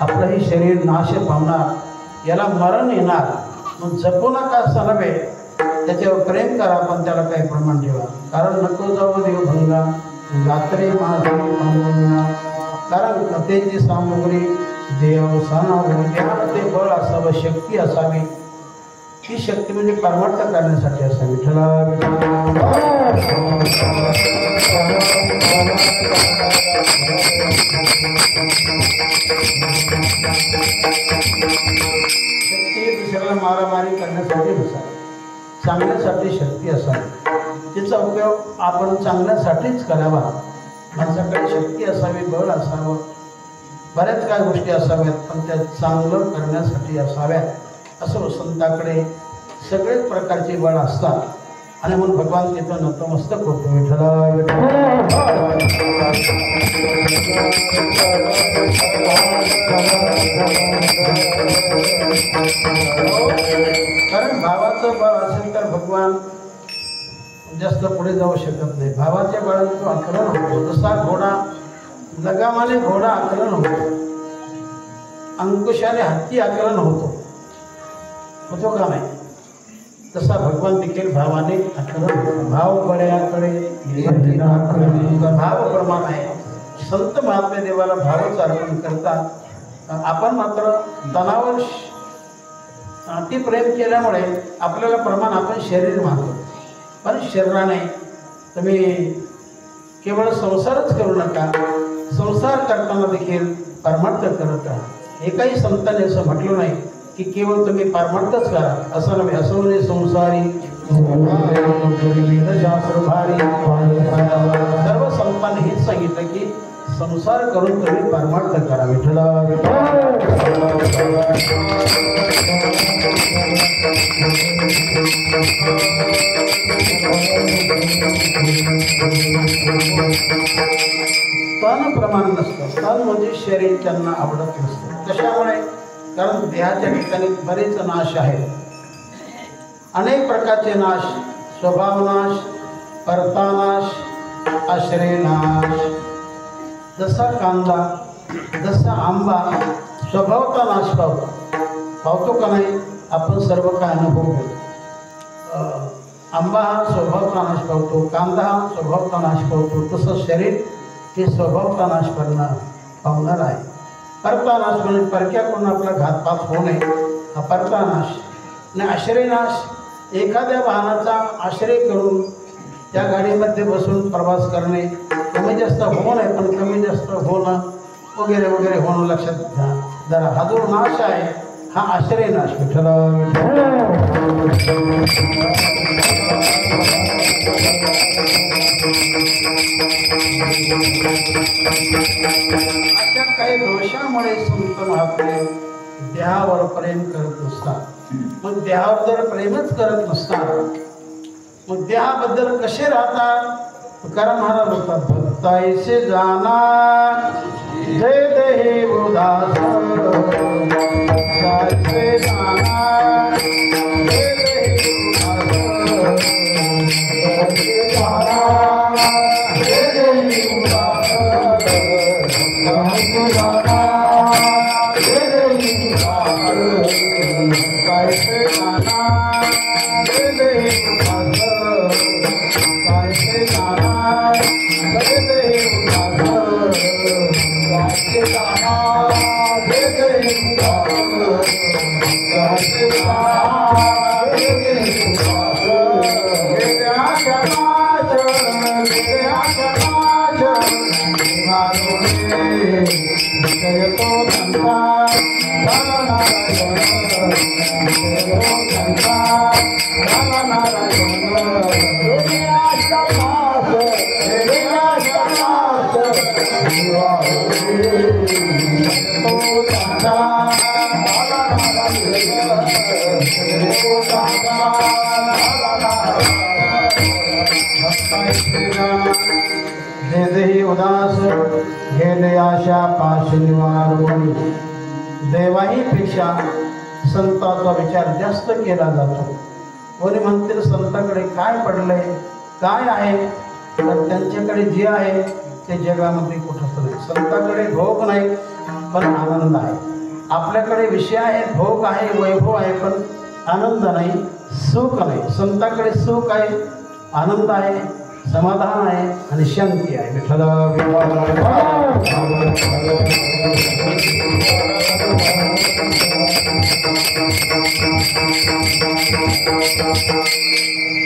आपलं हे शरीर नाश पावणार. याला मरण येणार. मग जपू नका असं नव्हे. त्याच्यावर प्रेम करा पण त्याला काही प्रमाण ठेवा. कारण नको जाऊ देव भंगा रात्री माझा. कारण कथेची सामुग्री देव सानामध्ये बळ असावं शक्ती असावी. ही शक्ती म्हणजे परमार्थ करण्यासाठी असावी. शक्ती दुसऱ्याला मारामारी करण्यासाठी नसावी. चांगल्यासाठी शक्ती असावी. तिचा उपयोग आपण चांगल्यासाठीच करावा. माणसाकडे शक्ती असावी बळ असावं. बऱ्याच काही गोष्टी असाव्यात पण त्या चांगलं करण्यासाठी असाव्यात. असं संताकडे सगळेच प्रकारचे बळ असतात. आणि म्हणून भगवान तिथं नतमस्तक होतो. कारण भावाचं बळ असेल तर भगवान जास्त पुढे जाऊ शकत नाही. भावाच्या बळाने तो आकलन होतो. जसा घोडा लगामाने घोडा आकलन होतो. अंकुशाने हत्ती आकलन होतो का नाही. तसा भगवान देखील भावाने भाव बळ्याकडे भाव प्रमाण आहे. संत महात्मे देवाला भावच अर्पण करतात. आपण मात्र तणावर अति प्रेम केल्यामुळे आपल्याला प्रमाण आपण शरीर मानतो. पण शरीराने तुम्ही केवळ संसारच करू नका, संसार करताना देखील परमार्थ करत राहा. एकाही संतांनी असं म्हटलं नाही की केवळ तुम्ही परमार्थच करा, असं नव्हे. असं संसारी शास्त्र भारी. सर्व संतांनी हेच सांगितलं की संसार करून तुम्ही परमार्थ करा. विठ्ठला तन प्रमाण नसतं. तन म्हणजे शरीर त्यांना आवडत नसतं. कशामुळे? कारण देहाच्या ठिकाणी बरेच नाश आहेत, अनेक प्रकारचे नाश. स्वभावनाश, परतानाश, आश्रयनाश. जसा कांदा, जसा आंबा स्वभावता नाश पावतो का नाही? आपण सर्व काय अनुभव घेतो. आंबा हा स्वभावता नाश पावतो, कांदा हा स्वभावता नाश पावतो. तसं शरीर हे स्वभावता नाश करणं पावणार आहे. परतानाश म्हणजे परक्याकडून आपला घातपात होऊ नये, हा परतानाश. आणि आश्रयनाश, एखाद्या वाहनाचा आश्रय करून त्या गाडीमध्ये बसून प्रवास करणे, कमी जास्त होऊ नये पण कमी जास्त होणं वगैरे वगैरे होणं लक्षात घ्या जरा. हा जो नाश आहे हा आश्रयनाश. विठ्ठला अशा काही दोषामुळे संत महात्मे देहावर प्रेम करत नसतात. मग देहावर जर प्रेमच करत नसतात मग देहाबद्दल कसे राहतात? तुकाराम महाराज बोलतात, भक्ताईसे जाना जय देही उदास. भक्ताईसे जाना जय देही उदास. भक्ताईसे जाना जय देही उदास. भक्ताईसे जाना जय देही उदास. भक्ताईसे जाना जय देही उदास. भक्ताईसे जाना जय देही उदास. भक्ताईसे जाना जय देही उदास. भक्ताईसे जाना जय देही उदास. गेल्या जगात गेल्या जगात मानवने जयतो धंदा झाला नारायण. जयतो धंदा झाला नारायण. गेल्या जगात गेल्या जगात जयतो धंदा झाला नारायण. जयतो धंदा झाला नारायण. भक्ताईसे जाना जय देही उदास. गेले आशा पाश निवारून. देवाहीपेक्षा संताचा विचार जास्त केला जातो. कोणी म्हणतील संताकडे काय पडलंय, काय आहे? तर त्यांच्याकडे जे आहे ते जगामध्ये कुठंच नाही. संताकडे भोग नाही पण आनंद आहे. आपल्याकडे विषय आहे, भोग आहे, वैभव आहे पण आनंद नाही, सुख नाही. संताकडे सुख आहे, आनंद आहे, समाधान आहे आणि शांती आहे. विठ्ठला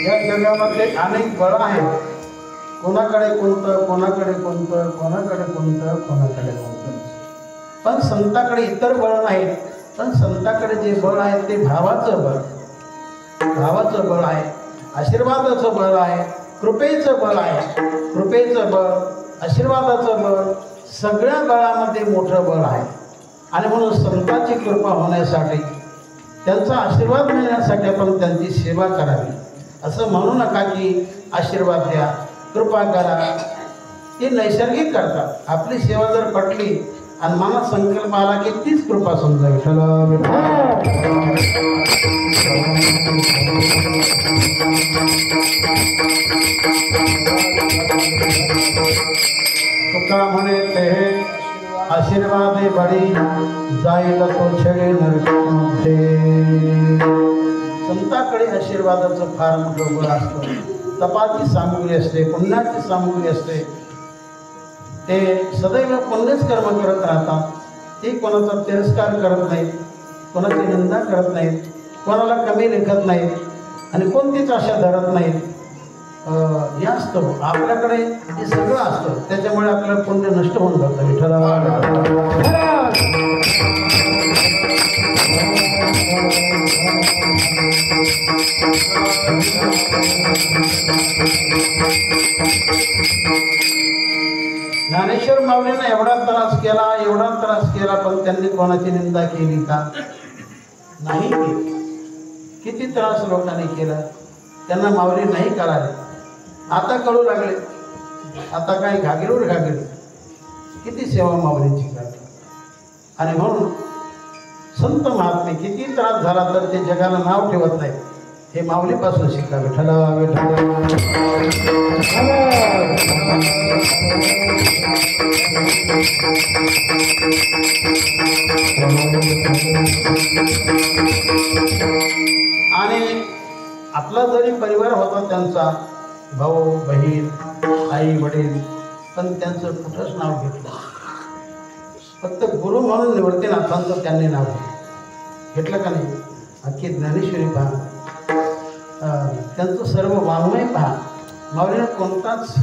या जगामध्ये अनेक बळ आहेत. कोणाकडे कोणतं, कोणाकडे कोणतं, कोणाकडे कोणतं, कोणाकडे कोणतं. पण संताकडे इतर बळ नाहीत. पण संताकडे जे बळ आहे ते भावाचं बळ, भावाचं बळ आहे, आशीर्वादाचं बळ आहे, कृपेचं बळ आहे. कृपेचं बळ, आशीर्वादाचं बळ, सगळ्या बळामध्ये मोठं बळ आहे. आणि म्हणून संतांची कृपा होण्यासाठी, त्यांचा आशीर्वाद मिळण्यासाठी आपण त्यांची सेवा करावी. असं म्हणू नका की आशीर्वाद द्या, कृपा करा. ते नैसर्गिक करतात. आपली सेवा जर पटली आणि मनात संकल्प आला की तीच कृपा समजा. तुका म्हणे ते आशीर्वादे बळी जाईल तो छळे नरकामध्ये. संताकडे आशीर्वादाचं फार मोठं बळ असतं. तपाची सामुग्री असते, पुण्याची सामुग्री असते. ते सदैव पुण्यच कर्म करत राहतात. ते कोणाचा तिरस्कार करत नाहीत, कोणाची निंदा करत नाहीत, कोणाला कमी लेखत नाहीत आणि कोणतीच आशा धरत नाहीत. हे असतं आपल्याकडे, हे सगळं असतं. त्याच्यामुळे आपल्याला पुण्य नष्ट होऊन जातं. ज्ञानेश्वर माऊलीनं एवढा त्रास केला पण त्यांनी कोणाची निंदा केली का? नाही केली. किती त्रास लोकांनी केला, त्यांना माऊली नाही कळाले. आता कळू लागले. आता काय घागेवर घागेल. किती सेवा माऊलींची करते. आणि म्हणून संत महात्मे किती त्रास झाला तर ते जगाला नाव ठेवत नाही. हे माऊलीपासून शिकला. विठ्ठला आणि आपला जरी परिवार होता, त्यांचा भाऊ बहीण आई वडील, पण त्यांचं कुठंच नाव घेतलं. फक्त गुरु म्हणून निवृत्तीनाथांचं त्यांनी नाव घेतलं का नाही? अख्खी ज्ञानेश्वरी पहा, त्यांचं सर्व वाङ्मय पहा. माऊलीनं कोणताच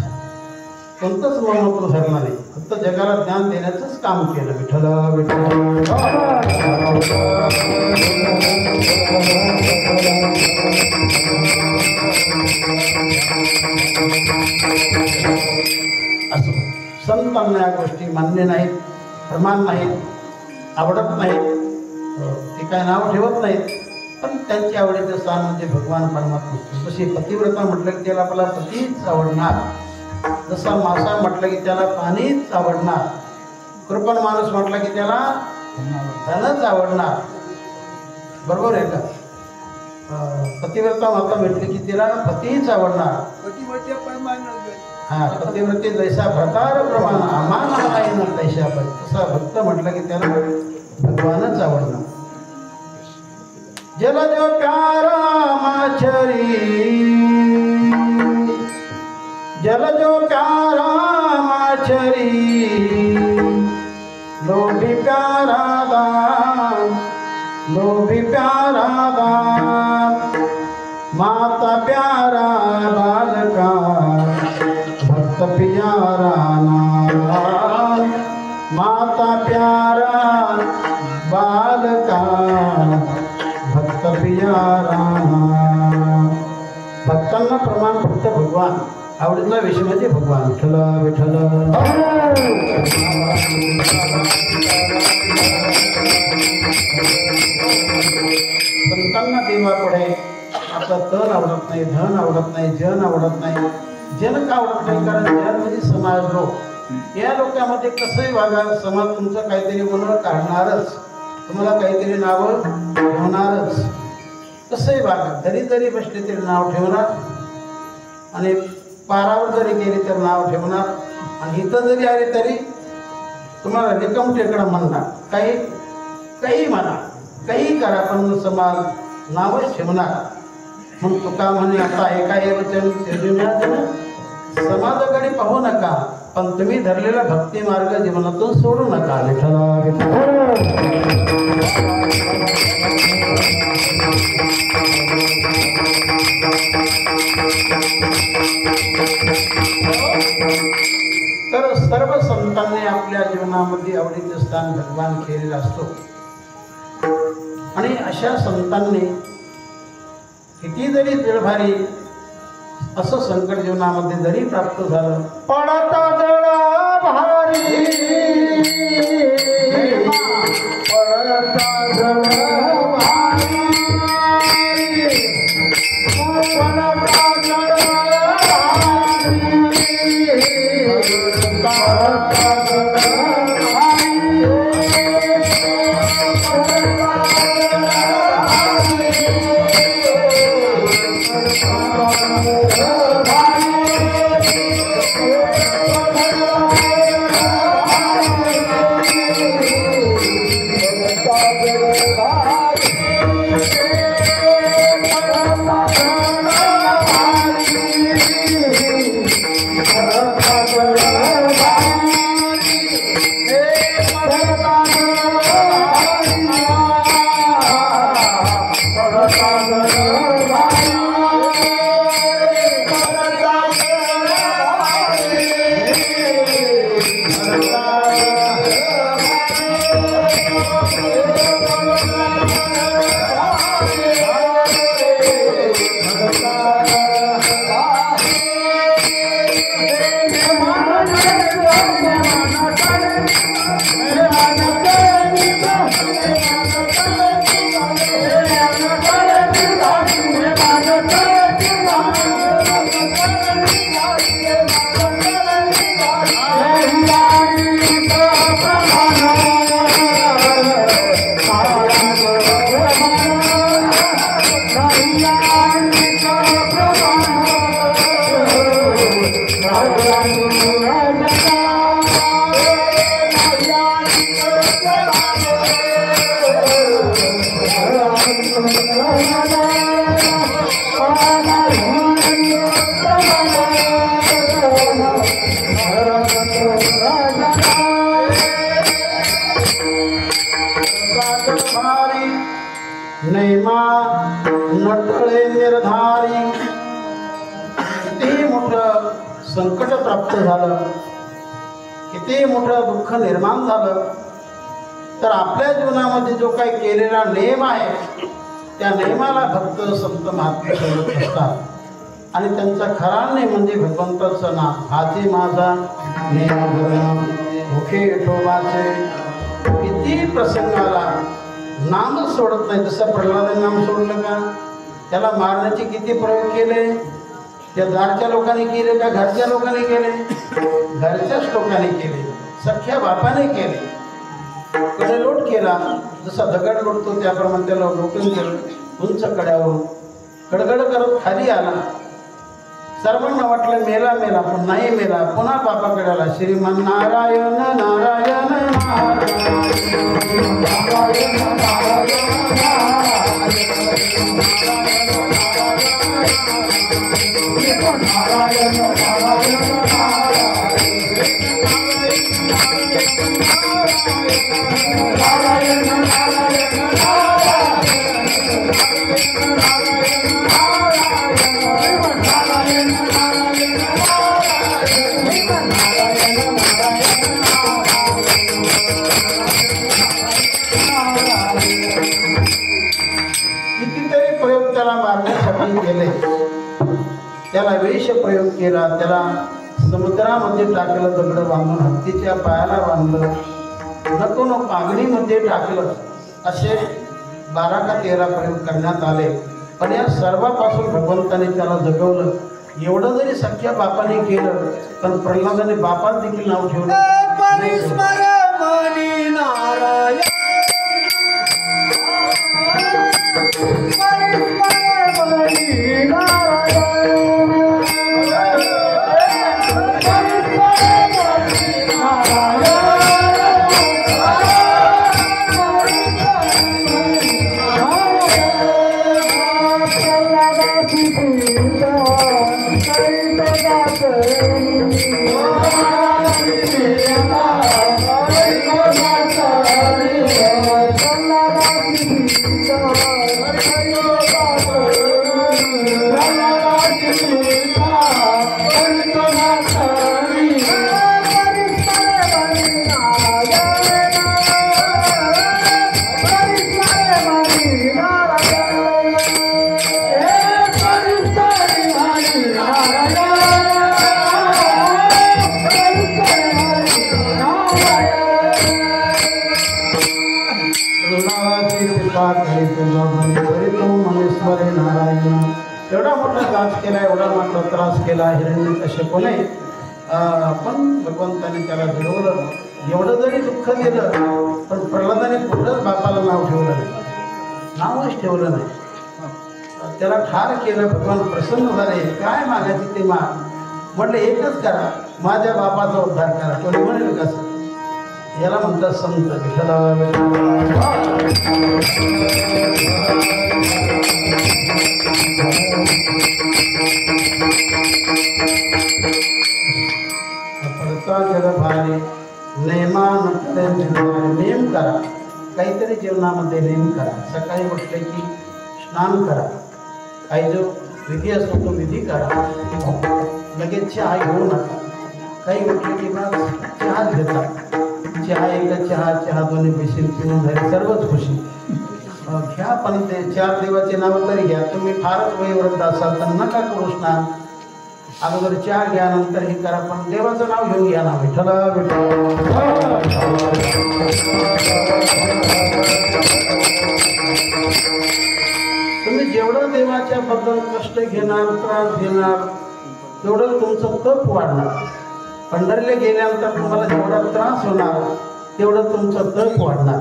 ममत्व धरला नाही. फक्त जगाला ज्ञान देण्याचंच काम केलं. विठ्ठला असं संतांना या गोष्टी मान्य नाहीत, प्रमाण नाहीत, आवडत नाहीत. ते काय नाव ठेवत नाहीत. पण त्यांची आवडीचं स्थान म्हणजे भगवान परमात्मा. जशी पतिव्रता म्हटलं की त्याला आपला पतीच आवडणार, जसा मासा म्हटलं की त्याला पाणीच आवडणार, कृपण माणूस म्हटलं की त्याला धनच आवडणार. बरोबर आहे का? पतिव्रता माता म्हटली की तिला पतीच आवडणार. हा, पतिव्रते जैसा भ्रतार प्रमाण आमान आहे ना तैशा. तसा भक्त म्हटलं की त्याला भगवानच आवडणार. जल जो प्यारा माछरी, जल जो प्यारा माछरी, लोभी प्यारा दान, लोभी प्यारा दान, माता प्यारा बालका, भक्त प्यारा नाम, माता प्यारा बालका, भक्त प्यारा नाम. भक्तांना प्रमाण फक्त भगवान, आवडीचा विषय म्हणजे भगवान. विठ्ठल विठ्ठल. संतांना देवापुढे आपला तन आवडत नाही, धन आवडत नाही, जन आवडत नाही. जन का आवडत नाही? कारण जन म्हणजे समाज लोक. या लोकांमध्ये कसंही वागा, समाज तुमचं काहीतरी गुन्हा काढणारच, तुम्हाला काहीतरी नावं ठेवणारच. कसंही वागा, जरी बसले तरी नाव ठेवणार आणि पारावर जरी गेली तर नाव ठेवणार आणि इथं जरी आले तरी तुम्हाला रिकमटेकडं म्हणणार. काही म्हणा, काही करा, पण समाज नावच ठेवणार. म्हणून तुका म्हणे आता एका वचन तेजुम्याचं समाजाकडे पाहू नका, पण तुम्ही धरलेला भक्ती मार्ग जीवनातून सोडू नका. तर सर्व संतांनी आपल्या जीवनामध्ये आवडीचे स्थान भगवान केलेलं असतो. आणि अशा संतांनी किती जरी जळभारी असं संकट जीवनामध्ये जरी प्राप्त झालं, पडता जळ भारी, पडता जळ भारी, पडता जळ भारी. संकट प्राप्त झालं, किती मोठं दुःख निर्माण झालं, तर आपल्या जीवनामध्ये जो काही केलेला नियम आहे त्या नियमाला भक्त संत महात्मे सोडत असतात आणि त्यांचा खरा नेम म्हणजे भगवंताचं नाम. हाती माझा नेम भुखे विठोबाचे. किती प्रसंगाला नामच सोडत नाही. जसं प्रल्हादाने नाम सोडलं का, त्याला मारण्याचे किती प्रयोग केले, त्या दारच्या लोकांनी केले का घरच्या लोकांनी केले? घरच्याच लोकांनी केले, सख्या बापाने केले. कडे लोट केला, जसा दगड लोटतो त्याप्रमाणे त्याला लोटून गेलं उंच कड्यावरून. कडगड करत खाली आला. सर्वांना वाटलं मेला मेला, पण नाही मेला. पुन्हा बापाकडे आला. श्रीमान नारायण नारायण कितीतरी प्रयोग त्याला मारण्यासाठी केले. त्याला वेश प्रयोग केला, त्याला समुद्रामध्ये टाकलं, दगड बांधून हत्तीच्या पायाला बांधलं, नको नको अग्नीमध्ये टाकलं. असे 12 का 13 प्रयोग करण्यात आले. पण या सर्वापासून भगवंताने त्याला जगवलं. एवढं जरी सख्या बापाने केलं, पण प्रल्हादाने बापात देखील नाव ठेवलं. एवढा मोठा त्रास केला, एवढा मोठा त्रास केला हिरण्यकश्यपूने, पण भगवंताने त्याला जगवलं. एवढं जरी दुःख दिलं, पण प्रल्हादाने कुठंच बापाला नाव ठेवलं नाही, नावच ठेवलं नाही. त्याला ठार केलं. भगवान प्रसन्न झाले. काय मागायचे ते माग. म्हटलं एकच करा, माझ्या बापाचा उद्धार करा. कोणी म्हणेल कसं? याला म्हणतात संत भारी नेम करा. काहीतरी जीवनामध्ये नेम करा. सकाळी उठले की स्नान करा. काही जो विधी असतो तो विधी करा. लगेच चहा घेऊ नका. काही उठले की मग चहा घेतात. चहा एक चहा दोन्ही पिशील पिऊन झाले, सर्वच खुशी घ्या. पण ते 4 देवाचे नाव तरी घ्या. तुम्ही फारच वयोवृद्ध असाल तर नका करू स्नान. अगोदर चहा घ्या, नंतर हे करा, पण देवाचं नाव घेऊन घ्या ना. विठ्ठल तुम्ही जेवढं देवाच्या बद्दल कष्ट घेणार, त्रास घेणार, तेवढं तुमचं तप वाढणार. पंढरीला गेल्यानंतर तुम्हाला जेवढा त्रास होणार, तेवढं तुमचं तप वाढणार.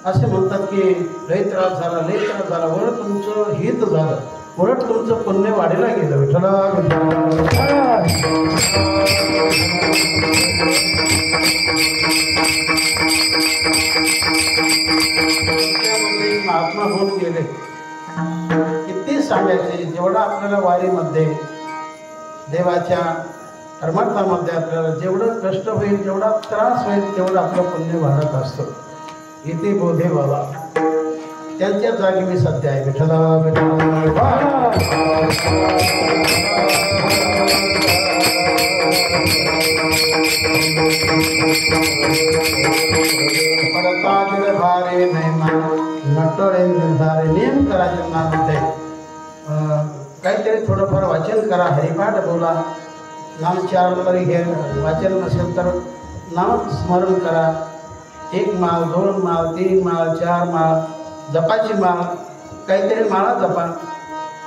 असे म्हणतात की लय त्रास झाला, उलट तुमचं हित झालं, उलट तुमचं पुण्य वाढीला गेलं. विठ्ठल महात्मा होऊन गेले. किती सांगायचे. जेवढा आपल्याला वारीमध्ये देवाच्या परमार्थामध्ये आपल्याला जेवढं कष्ट होईल, जेवढा त्रास होईल, तेवढं आपलं पुण्य वाढत असतं. इथे बोधे बाबा त्यांच्या जागी मी सध्या आहे. विठ्ठल विठ्ठल काहीतरी थोडंफार वाचन करा, हरिपाठ बोला, नामचार घ्या. वाचन नसेल तर नाम स्मरण करा. 1 माळ, 2 माळ, 3 माळ, 4 माळ, जपाची माळ, काहीतरी माळा जपा.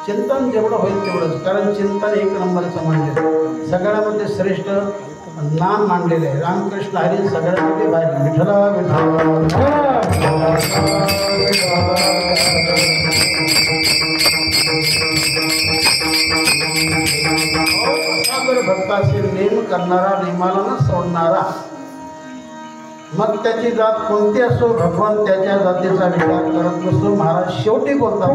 चिंतन जेवढं होईल तेवढंच, कारण चिंतन 1 नंबरचं म्हणजे सगळ्यामध्ये श्रेष्ठ नाम मांडलेलं आहे. रामकृष्ण हरी सगळ्यांमध्ये भारी. विठ्ठला भक्ताशी नेम करणारा, नेमाला न सोडणारा, मग त्याची जात कोणती असो, भगवान त्याच्या जातीचा विचार करत नसतो. महाराज शेवटी बोलतात,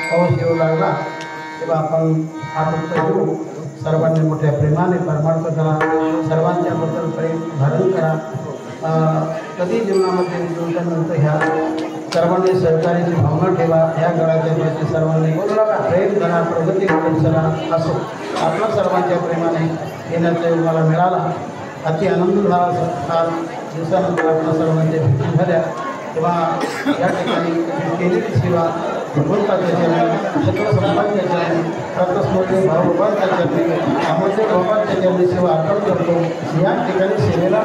पाऊस येऊ लागला तेव्हा आपण हात घेऊ. सर्वांनी मोठ्या प्रेमाने परमार्थ करा. सर्वांच्याबद्दल प्रेम धारण करा. कधी जीवनामध्ये जोडल्यानंतर ह्या सर्वांनी सहकार्याची भावना ठेवा. ह्या गळाच्या प्रती सर्वांनी प्रेम करा, प्रगती करा. असो आपल्या सर्वांच्या प्रेमाने येण्याचा योग मला मिळाला. अति आनंद झाला. फार दिवसानंतर आपल्या सर्वांच्या भेटी झाल्या. तेव्हा या ठिकाणी केलेली सेवा भगवंताच्या चरणी, सकल संतांच्या चरणी, रत्नस्मृती भावरूपांच्या चरणी, अमृत भावांच्या चरणी सेवा अर्पण करतो. या ठिकाणी सेवेला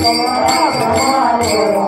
Come on.